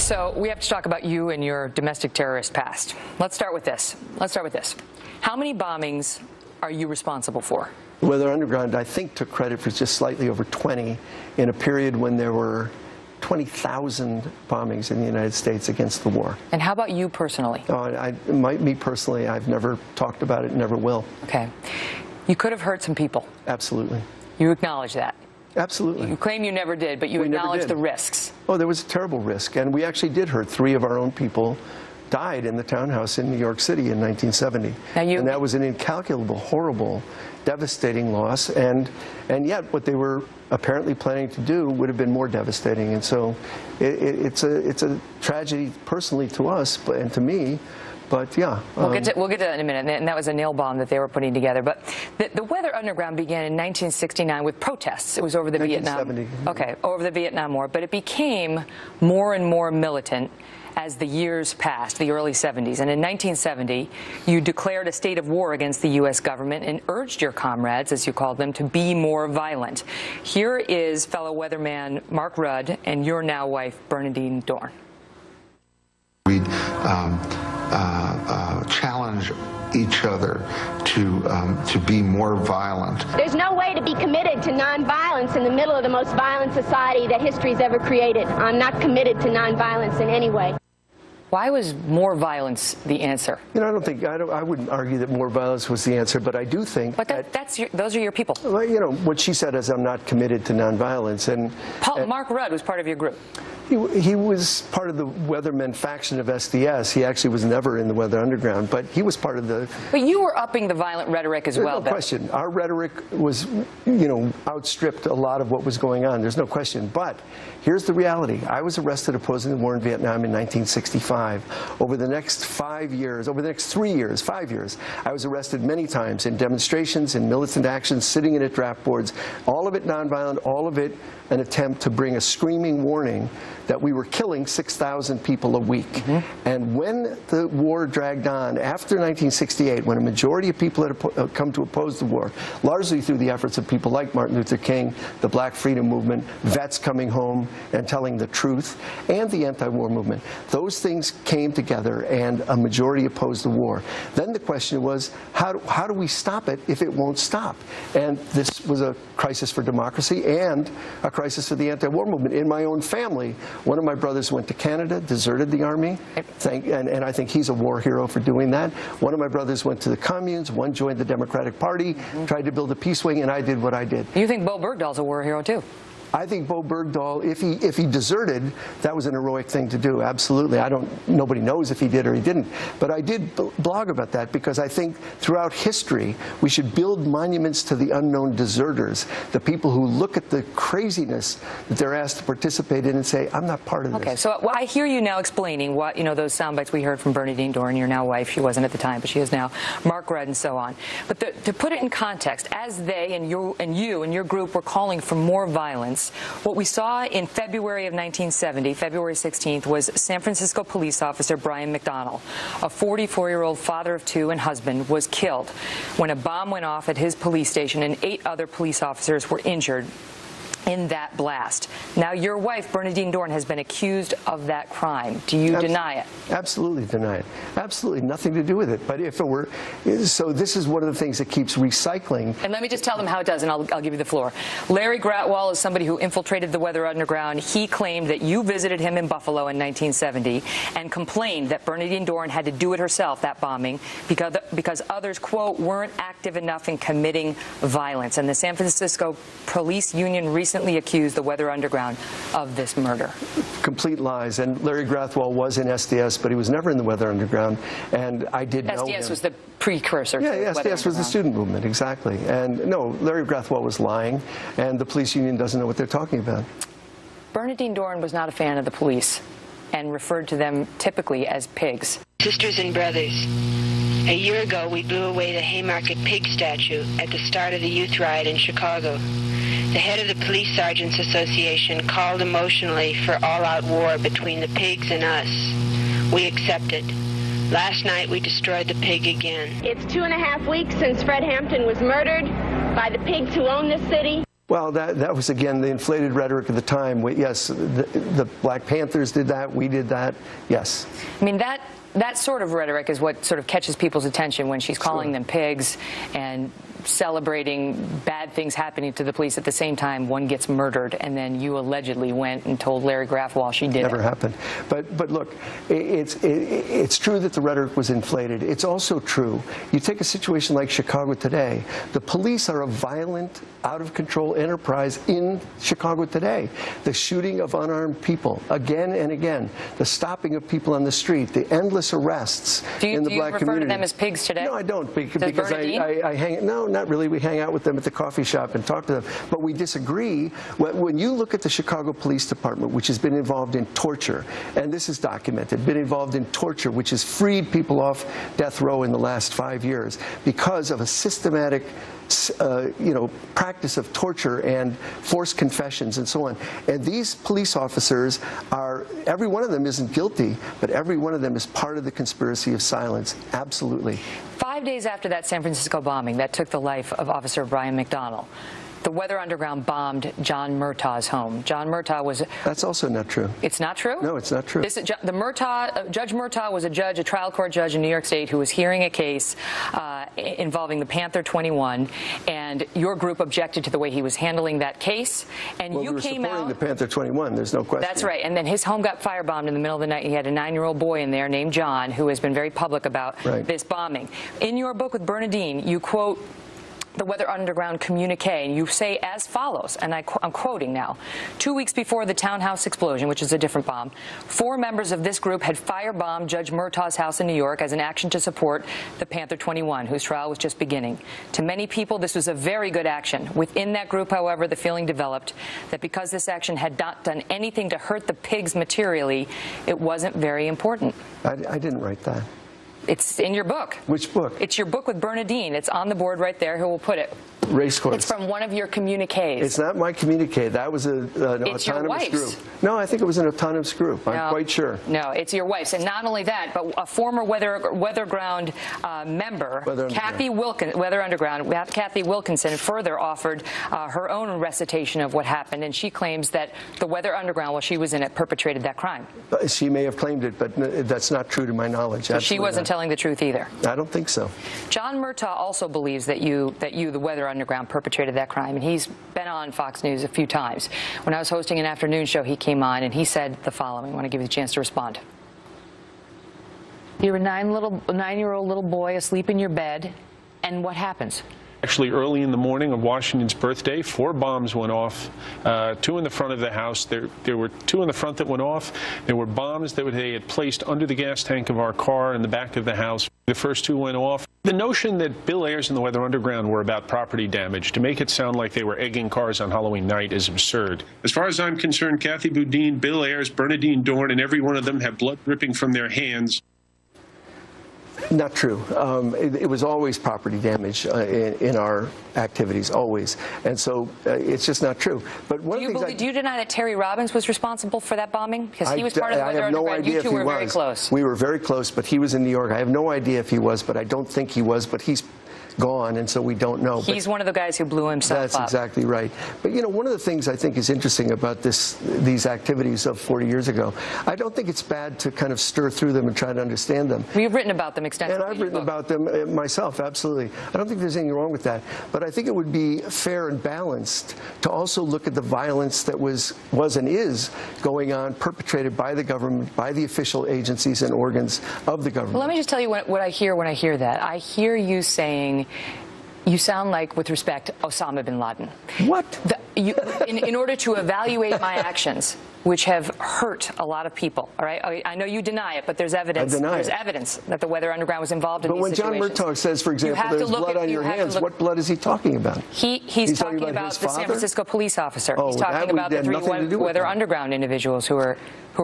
So we have to talk about you and your domestic terrorist past. Let's start with this. How many bombings are you responsible for? The Weather Underground, I think, took credit for just slightly over 20 in a period when there were 20,000 bombings in the United States against the war. And how about you personally? Me personally, I've never talked about it, never will. Okay. You could have hurt some people. Absolutely. You acknowledge that? Absolutely. You claim you never did, but you acknowledge the risks. Oh, there was a terrible risk, and we actually did hurt. 3 of our own people died in the townhouse in New York City in 1970. And that was an incalculable, horrible, devastating loss, and yet what they were apparently planning to do would have been more devastating. And so it's a tragedy personally to us and to me. But yeah, we'll get to that in a minute. And that was a nail bomb that they were putting together. But the Weather Underground began in 1969 with protests. It was over the Vietnam. Okay, over the Vietnam War. But it became more and more militant as the years passed, the early 70s. And in 1970, you declared a state of war against the U.S. government and urged your comrades, as you called them, to be more violent. Here is fellow weatherman Mark Rudd and your now wife, Bernadine Dorn. We challenge each other to be more violent. There's no way to be committed to nonviolence in the middle of the most violent society that history's ever created. I'm not committed to nonviolence in any way. Why was more violence the answer? You know, I wouldn't argue that more violence was the answer, but I do think that those are your people. Well, you know, what she said is I'm not committed to nonviolence. And Mark Rudd was part of your group. He was part of the Weathermen faction of SDS. He actually was never in the Weather Underground, but he was part of the... But you were upping the violent rhetoric as well. There's no question. Our rhetoric was, you know, outstripped a lot of what was going on. There's no question. But here's the reality. I was arrested opposing the war in Vietnam in 1965. Over the next 5 years, over the next 3 years, 5 years, I was arrested many times in demonstrations, in militant actions, sitting in at draft boards, all of it nonviolent, all of it an attempt to bring a screaming warning that we were killing 6,000 people a week. Mm-hmm. And when the war dragged on, after 1968, when a majority of people had come to oppose the war, largely through the efforts of people like Martin Luther King, the Black Freedom Movement, vets coming home and telling the truth, and the anti-war movement, those things came together and a majority opposed the war. Then the question was, how do we stop it if it won't stop? And this was a crisis for democracy and a crisis for the anti-war movement. In my own family, one of my brothers went to Canada, deserted the army, and I think he's a war hero for doing that. One of my brothers went to the communes, one joined the Democratic Party, tried to build a peace wing, and I did what I did. You think Bo Bergdahl's a war hero too? I think Bo Bergdahl, if he deserted, that was an heroic thing to do. Absolutely. Nobody knows if he did or he didn't. But I did blog about that because I think throughout history we should build monuments to the unknown deserters, the people who look at the craziness that they're asked to participate in and say, I'm not part of this. Okay, so I hear you now explaining what, you know, those sound bites we heard from Bernadine Dorn, your now wife. She wasn't at the time, but she is now. Mark Rudd and so on. But to put it in context, as they and you and your group were calling for more violence, what we saw in February of 1970, February 16th, was San Francisco police officer Brian McDonnell, a 44-year-old father of 2 and husband, was killed when a bomb went off at his police station and 8 other police officers were injured in that blast. Now, your wife, Bernadine Dorn, has been accused of that crime. Do you deny it? Absolutely deny it. Absolutely nothing to do with it. But if it were, so this is one of the things that keeps recycling. And let me just tell them how it does, and I'll give you the floor. Larry Gratwall is somebody who infiltrated the Weather Underground. He claimed that you visited him in Buffalo in 1970 and complained that Bernadine Dorn had to do it herself, that bombing, because others, quote, weren't active enough in committing violence. And the San Francisco Police Union recently accused the Weather Underground of this murder. Complete lies. And Larry Gratwall was in SDS, but he was never in the Weather Underground. And I did know him. SDS was the precursor to SDS Weather was the student movement, exactly. And no, Larry Gratwall was lying, and the police union doesn't know what they're talking about. Bernadine Dorn was not a fan of the police and referred to them typically as pigs. Sisters and brothers, a year ago we blew away the Haymarket pig statue at the start of the youth riot in Chicago. The head of the Police Sergeants Association called emotionally for all-out war between the pigs and us. We accepted. Last night we destroyed the pig again. It's 2.5 weeks since Fred Hampton was murdered by the pigs who own this city. Well, that was, again, the inflated rhetoric of the time. Yes, the Black Panthers did that. We did that. Yes. I mean, that sort of rhetoric is what sort of catches people's attention when she's calling them pigs and celebrating bad things happening to the police at the same time one gets murdered, and then you allegedly went and told Larry Graffwall she did it. Never happened. But look, it's true that the rhetoric was inflated. It's also true, you take a situation like Chicago today, the police are a violent, out-of-control enterprise in Chicago today. The shooting of unarmed people again and again, the stopping of people on the street, the endless arrests in the black community. Do you refer to them as pigs today? No, I don't, because I hang. No, not really. We hang out with them at the coffee shop and talk to them. But we disagree. When you look at the Chicago Police Department, which has been involved in torture, and this is documented, been involved in torture, which has freed people off death row in the last 5 years because of a systematic practice of torture and forced confessions and so on. And these police officers are, every one of them isn't guilty, but every one of them is part of the conspiracy of silence. Absolutely. 5 days after that San Francisco bombing that took the life of Officer Brian McDonnell, the Weather Underground bombed John Murtaugh's home. John Murtaugh was... That's also not true. It's not true? No, it's not true. Judge Murtaugh was a trial court judge in New York State who was hearing a case involving the Panther 21, and your group objected to the way he was handling that case, and well, you came out... supporting the Panther 21, there's no question. That's right, and then his home got firebombed in the middle of the night. He had a 9-year-old boy in there named John who has been very public about this bombing. In your book with Bernadine, you quote the Weather Underground communique, and you say as follows, and I'm quoting now, 2 weeks before the townhouse explosion, which is a different bomb, 4 members of this group had firebombed Judge Murtaugh's house in New York as an action to support the Panther 21, whose trial was just beginning. To many people, this was a very good action. Within that group, however, the feeling developed that because this action had not done anything to hurt the pigs materially, it wasn't very important. I didn't write that. It's in your book. Which book? It's your book with Bernadine. It's on the board right there. Who will put it? Racecourse. It's from one of your communiques. It's not my communique. That was an autonomous group. No, I think it was an autonomous group. I'm quite sure. No, it's your wife's. And not only that, but a former Weatherground member, Kathy Wilkinson, further offered her own recitation of what happened, and she claims that the Weather Underground, while she was in it, perpetrated that crime. She may have claimed it, but that's not true to my knowledge. So she wasn't telling the truth either. I don't think so. John Murtaugh also believes that you, the Weather Underground, perpetrated that crime, and he's been on Fox News a few times. When I was hosting an afternoon show, he came on and he said the following. I want to give you a chance to respond. You're a 9-year-old little boy asleep in your bed, and what happens? Actually, early in the morning of Washington's birthday, 4 bombs went off, 2 in the front of the house. There were 2 in the front that went off. There were bombs that they had placed under the gas tank of our car in the back of the house. The first 2 went off. The notion that Bill Ayers and the Weather Underground were about property damage, to make it sound like they were egging cars on Halloween night, is absurd. As far as I'm concerned, Kathy Boudin, Bill Ayers, Bernadine Dorn, and every one of them have blood dripping from their hands. Not true. It was always property damage in our activities, always. And so it's just not true. But one of the things do you deny that Terry Robbins was responsible for that bombing? Because he was part of the Weather Underground. You two were very close. We were very close, but he was in New York. I have no idea if he was, but I don't think he was. But he's gone, and so we don't know. He's one of the guys who blew himself up. That's exactly right. But, you know, one of the things I think is interesting about these activities of 40 years ago, I don't think it's bad to kind of stir through them and try to understand them. Well, you've written about them extensively. And I've written about them myself, absolutely. I don't think there's anything wrong with that. But I think it would be fair and balanced to also look at the violence that was and is going on, perpetrated by the government, by the official agencies and organs of the government. Well, let me just tell you what I hear when I hear that. I hear you saying, you sound like, with respect, Osama bin Laden. What? In order to evaluate my actions, which have hurt a lot of people, all right? I know you deny it, but there's evidence. I deny There's it. evidence that the Weather Underground was involved in these situations. But when John Murtaugh says, for example, there's blood on your hands, what blood is he talking about? He's talking about the San Francisco police officer. Oh, he's talking about the 3 Weather Underground individuals who were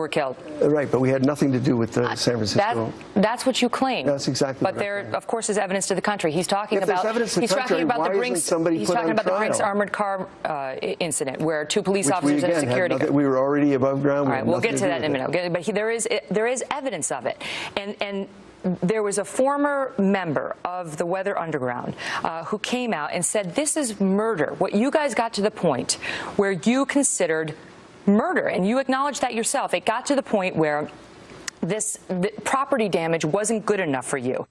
killed. Right, but we had nothing to do with the San Francisco. That's what you claim. That's exactly But there, of course, is evidence to the contrary. He's talking about. He's talking about the Brinks armored car incident, where 2 police officers and a security guard. We were already above ground. All right, we'll get to that in a minute. But there is evidence of it, and there was a former member of the Weather Underground who came out and said this is murder. What you guys got to the point where you considered murder, and you acknowledged that yourself. It got to the point where the property damage wasn't good enough for you.